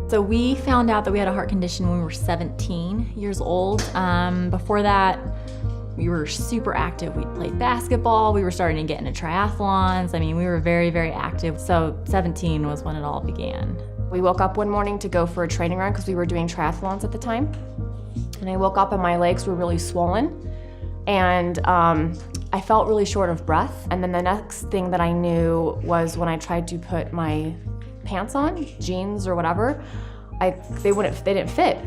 So we found out that we had a heart condition when we were 17 years old. Before that, we were super active. We played basketball. We were starting to get into triathlons. I mean, we were very, very active. So 17 was when it all began. We woke up one morning to go for a training run because we were doing triathlons at the time. And I woke up and my legs were really swollen. And I felt really short of breath. And then the next thing that I knew was when I tried to put my pants on, jeans or whatever, they didn't fit.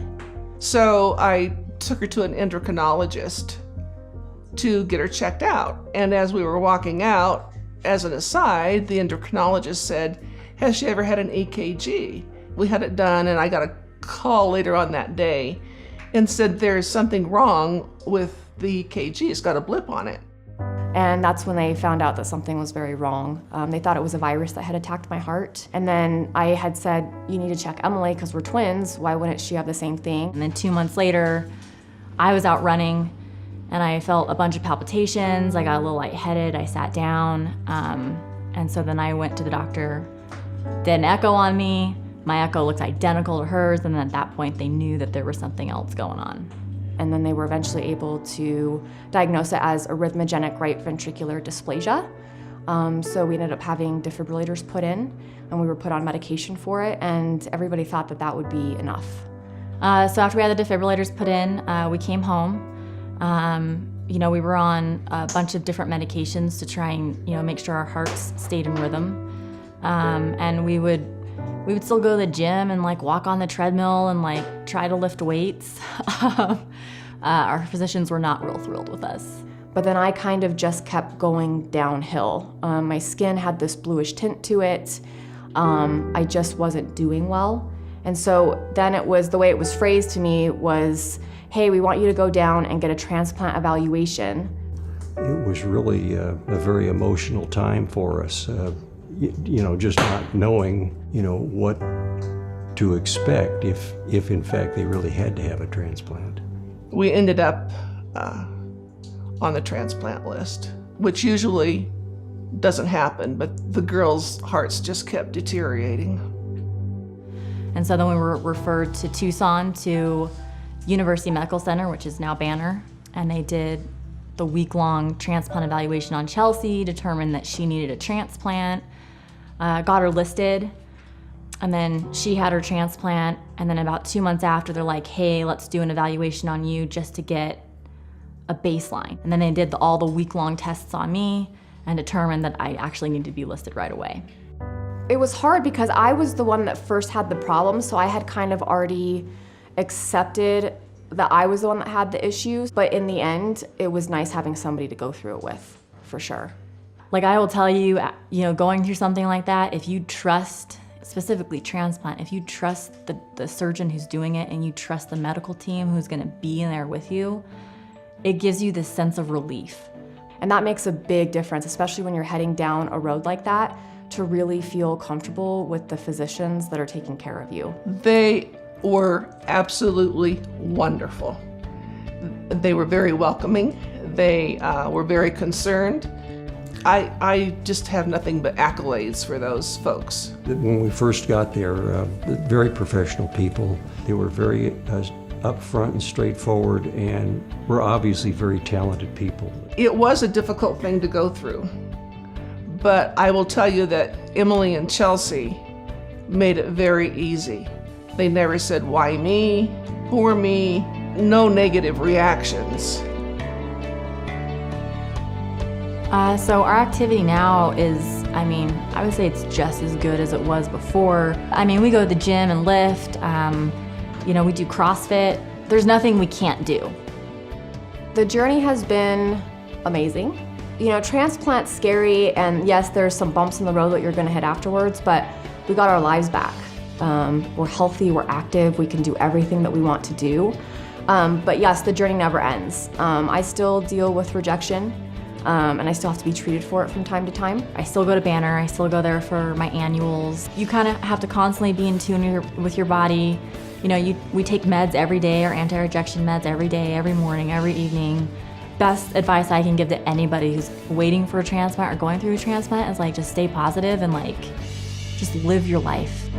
So I took her to an endocrinologist to get her checked out. And as we were walking out, as an aside, the endocrinologist said, "Has she ever had an EKG?" We had it done, and I got a call later on that day and said there's something wrong with the EKG. It's got a blip on it. And that's when they found out that something was very wrong. They thought it was a virus that had attacked my heart. And then I had said, "You need to check Emily because we're twins. Why wouldn't she have the same thing?" And then 2 months later, I was out running and I felt a bunch of palpitations. I got a little lightheaded. I sat down. And so then I went to the doctor, did an echo on me. My echo looked identical to hers. And then at that point, they knew that there was something else going on. And then they were eventually able to diagnose it as arrhythmogenic right ventricular dysplasia. So we ended up having defibrillators put in, and we were put on medication for it, and everybody thought that that would be enough. So after we had the defibrillators put in, we came home. We were on a bunch of different medications to try and, make sure our hearts stayed in rhythm. And we would still go to the gym and walk on the treadmill and try to lift weights. Our physicians were not real thrilled with us. But then I kind of just kept going downhill. My skin had this bluish tint to it. I just wasn't doing well. And so then the way it was phrased to me was, "Hey, we want you to go down and get a transplant evaluation." It was really a very emotional time for us. Just not knowing, what to expect if in fact they really had to have a transplant. We ended up on the transplant list, which usually doesn't happen, but the girls' hearts just kept deteriorating. And so then we were referred to Tucson to University Medical Center, which is now Banner, and they did the week-long transplant evaluation on Chelsey, determined that she needed a transplant, got her listed, and then she had her transplant, and then about 2 months after, they're like, "Hey, let's do an evaluation on you just to get a baseline." And then they did all the week-long tests on me and determined that I actually needed to be listed right away. It was hard because I was the one that first had the problem, so I had kind of already accepted that I was the one that had the issues, but in the end, it was nice having somebody to go through it with, for sure. I will tell you, going through something like that, if you trust, specifically transplant, if you trust the surgeon who's doing it and you trust the medical team who's gonna be in there with you, it gives you this sense of relief. And that makes a big difference, especially when you're heading down a road like that, to really feel comfortable with the physicians that are taking care of you. They were absolutely wonderful. They were very welcoming. They were very concerned. I just have nothing but accolades for those folks. When we first got there, very professional people. They were very upfront and straightforward, and were obviously very talented people. It was a difficult thing to go through, but I will tell you that Emily and Chelsey made it very easy. They never said, "Why me? Poor me?" No negative reactions. So our activity now is, I would say it's just as good as it was before. We go to the gym and lift, we do CrossFit. There's nothing we can't do. The journey has been amazing. Transplant's scary, and yes, there's some bumps in the road that you're gonna hit afterwards, but we got our lives back. We're healthy, we're active, we can do everything that we want to do. But yes, the journey never ends. I still deal with rejection. And I still have to be treated for it from time to time. I still go to Banner, I still go there for my annuals. You kind of have to constantly be in tune with your body. We take meds every day, our anti-rejection meds every day, every morning, every evening. Best advice I can give to anybody who's waiting for a transplant or going through a transplant is just stay positive and just live your life.